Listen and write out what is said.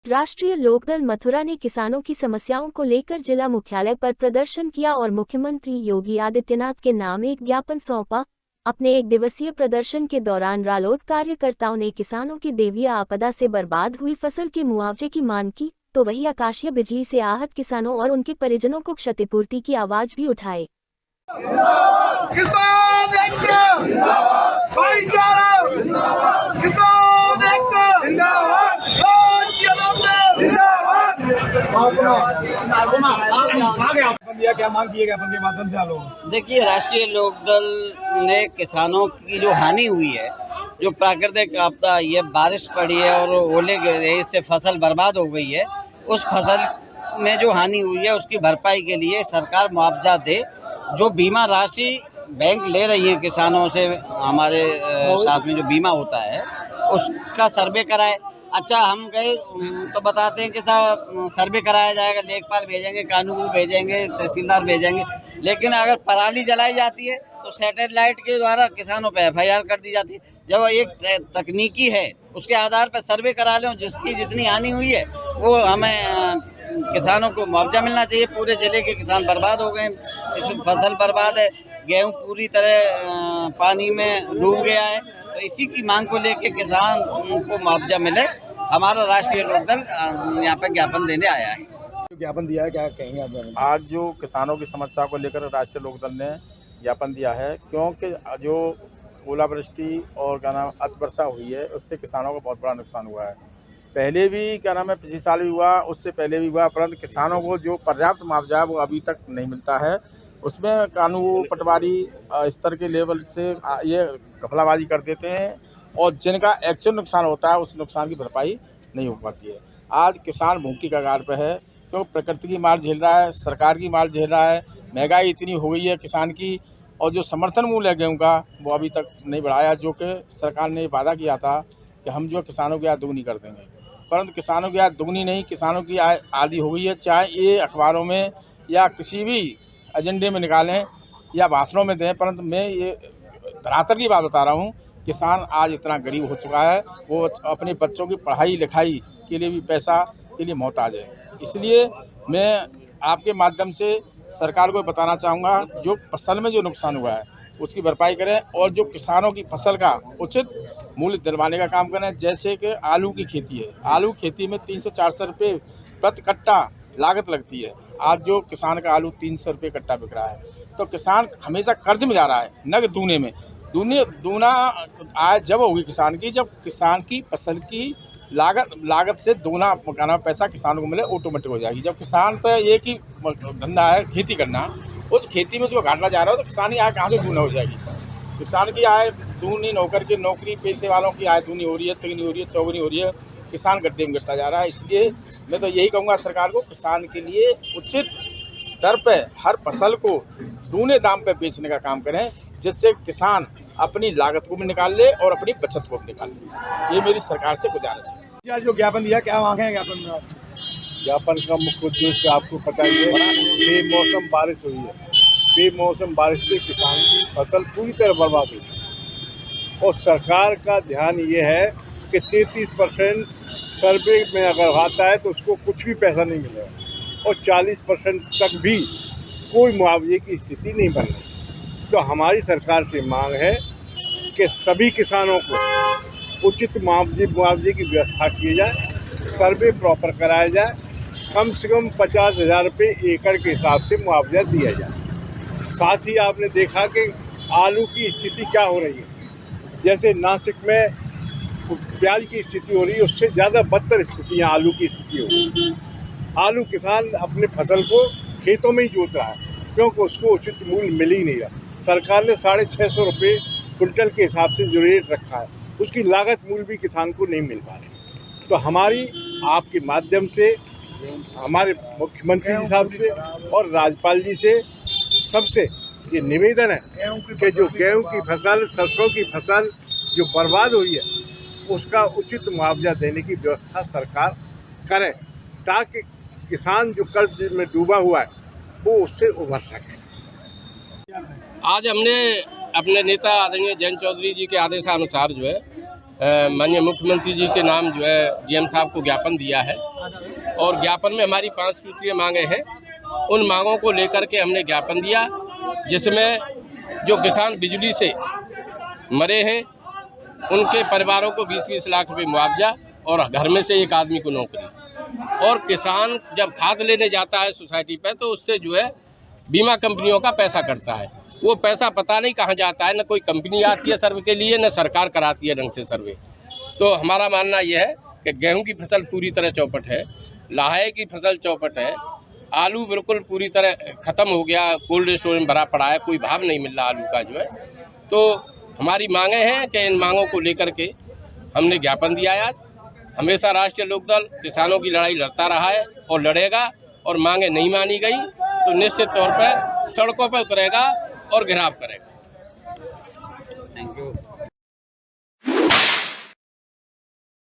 राष्ट्रीय लोकदल मथुरा ने किसानों की समस्याओं को लेकर जिला मुख्यालय पर प्रदर्शन किया और मुख्यमंत्री योगी आदित्यनाथ के नाम एक ज्ञापन सौंपा। अपने एक दिवसीय प्रदर्शन के दौरान रालोद कार्यकर्ताओं ने किसानों की दैवीय आपदा से बर्बाद हुई फसल के मुआवजे की मांग की, तो वहीं आकाशीय बिजली से आहत किसानों और उनके परिजनों को क्षतिपूर्ति की आवाज भी उठाई। किसान एकता भाईचारा किसान एकता जिंदाबाद क्या मांग किए ज्ञापन के माध्यम से आप लोग? देखिए, राष्ट्रीय लोकदल ने किसानों की जो हानि हुई है, जो प्राकृतिक आपदा आई है, बारिश पड़ी है और ओले गिरे, इससे फसल बर्बाद हो गई है। उस फसल में जो हानि हुई है उसकी भरपाई के लिए सरकार मुआवजा दे। जो बीमा राशि बैंक ले रही है किसानों से, हमारे साथ में जो बीमा होता है उसका सर्वे कराए। अच्छा, हम गए तो बताते हैं कि साहब सर्वे कराया जाएगा, लेखपाल भेजेंगे, कानून भेजेंगे, तहसीलदार भेजेंगे, लेकिन अगर पराली जलाई जाती है तो सैटेलाइट के द्वारा किसानों पे FIR कर दी जाती है। जब एक तकनीकी है उसके आधार पर सर्वे करा लें, जिसकी जितनी हानि हुई है वो हमें किसानों को मुआवजा मिलना चाहिए। पूरे जिले के किसान बर्बाद हो गए, इसमें फसल बर्बाद है, गेहूँ पूरी तरह पानी में डूब गया है। तो इसी की मांग को लेकर किसान को मुआवजा मिले, हमारा राष्ट्रीय लोकदल यहाँ पे ज्ञापन देने आया है। ज्ञापन दिया है, क्या कहेंगे आप? आज जो किसानों की समस्या को लेकर राष्ट्रीय लोकदल ने ज्ञापन दिया है, क्योंकि जो ओलावृष्टि और क्या नाम अतिवर्षा हुई है उससे किसानों को बहुत बड़ा नुकसान हुआ है। पहले भी क्या नाम है पिछले साल भी हुआ, उससे पहले भी हुआ, परंतु किसानों को जो पर्याप्त मुआवजा है वो अभी तक नहीं मिलता है। उसमें कानून पटवारी स्तर के लेवल से ये घपलाबाजी कर देते हैं और जिनका एक्चुअल नुकसान होता है उस नुकसान की भरपाई नहीं हो पाती है। आज किसान भूख की कगार पर है, क्योंकि प्रकृति की मार झेल रहा है, सरकार की मार झेल रहा है, महंगाई इतनी हो गई है किसान की, और जो समर्थन मूल्य है गेहूँ का वो अभी तक नहीं बढ़ाया, जो कि सरकार ने वादा किया था कि हम जो किसानों की आय दोगुनी कर देंगे, परंतु किसानों की आय दोगुनी नहीं, किसानों की आय आधी हो गई है। चाहे ये अखबारों में या किसी भी एजेंडे में निकालें या भाषणों में दें, परंतु मैं ये धरातल की बात बता रहा हूँ। किसान आज इतना गरीब हो चुका है, वो अपने बच्चों की पढ़ाई लिखाई के लिए भी पैसा के लिए मोहताज है। इसलिए मैं आपके माध्यम से सरकार को बताना चाहूँगा, जो फसल में जो नुकसान हुआ है उसकी भरपाई करें और जो किसानों की फसल का उचित मूल्य दिलवाने का काम करें। जैसे कि आलू की खेती है, आलू खेती में 300-400 रुपये प्रति कट्टा लागत लगती है। आज जो किसान का आलू 300 रुपये कट्टा बिक रहा है, तो किसान हमेशा कर्ज में जा रहा है, नग दूने में। दूना आय जब होगी किसान की, जब किसान की फसल की लागत से दूना पैसा किसानों को मिले, ऑटोमेटिक हो जाएगी। जब किसान तो एक ही धंधा है खेती करना, उस खेती में उसको घाटा जा रहा हो तो किसान की आय कहाँ से दूना हो जाएगी? किसान की आय दूनी होकर के नौकरी पेशे वालों की आय दूनी हो रही है, तिगुनी हो रही है, चौगुनी हो रही है, किसान गड्ढे में गिरता जा रहा है। इसलिए मैं तो यही कहूँगा सरकार को, किसान के लिए उचित दर पे हर फसल को दूने दाम पे बेचने का काम करें, जिससे किसान अपनी लागत को भी निकाल ले और अपनी बचत को भी निकाल ले। ये मेरी सरकार से गुजारिश है। आज जो ज्ञापन दिया, क्या मांगे ज्ञापन में? ज्ञापन का मुख्य उद्देश्य आपको पता ही है, बेमौसम बारिश हुई है। बेमौसम बारिश से किसान की फसल पूरी तरह बर्बाद हुई और सरकार का ध्यान ये है कि 33% सर्वे में अगर आता है तो उसको कुछ भी पैसा नहीं मिलेगा और 40% तक भी कोई मुआवजे की स्थिति नहीं बन रही। तो हमारी सरकार से मांग है कि सभी किसानों को उचित मुआवजे की व्यवस्था की जाए, सर्वे प्रॉपर कराया जाए, कम से कम 50,000 रुपये एकड़ के हिसाब से मुआवजा दिया जाए। साथ ही आपने देखा कि आलू की स्थिति क्या हो रही है, जैसे नासिक में प्याज की स्थिति हो रही है, उससे ज़्यादा बदतर स्थितियाँ आलू की स्थिति हो रही है। आलू किसान अपने फसल को खेतों में ही जोत रहा है, क्योंकि उसको उचित मूल्य मिल ही नहीं रहा। सरकार ने 650 रुपये कुंटल के हिसाब से जो रेट रखा है, उसकी लागत मूल्य भी किसान को नहीं मिल पा रही। तो हमारी आपके माध्यम से, हमारे मुख्यमंत्री जी साहब से और राज्यपाल जी से सबसे ये निवेदन है कि जो गेहूं की फसल, सरसों की फसल जो बर्बाद हुई है, उसका उचित मुआवजा देने की व्यवस्था सरकार करे, ताकि किसान जो कर्ज में डूबा हुआ है वो उससे उभर सके। आज हमने अपने नेता आदरणीय जयंत चौधरी जी के आदेशानुसार जो है माननीय मुख्यमंत्री जी के नाम जो है डीएम साहब को ज्ञापन दिया है और ज्ञापन में हमारी 5 सूत्रीय मांगे हैं। उन मांगों को लेकर के हमने ज्ञापन दिया, जिसमें जो किसान बिजली से मरे हैं उनके परिवारों को 20-20 लाख रुपए मुआवजा और घर में से एक आदमी को नौकरी। और किसान जब खाद लेने जाता है सोसाइटी पे तो उससे जो है बीमा कंपनियों का पैसा कटता है। वो पैसा पता नहीं कहाँ जाता है, न कोई कंपनी आती है सर्वे के लिए, न सरकार कराती है ढंग से सर्वे। तो हमारा मानना यह है कि गेहूं की फसल पूरी तरह चौपट है, लाहे की फसल चौपट है, आलू बिल्कुल पूरी तरह ख़त्म हो गया, कोल्ड स्टोर में भरा पड़ा है, कोई भाव नहीं मिल रहा आलू का जो है। तो हमारी मांगे हैं कि इन मांगों को लेकर के हमने ज्ञापन दिया है। आज हमेशा राष्ट्रीय लोकदल किसानों की लड़ाई लड़ता रहा है और लड़ेगा, और मांगे नहीं मानी गई तो निश्चित तौर पर सड़कों पर उतरेगा और घेराव करेगा।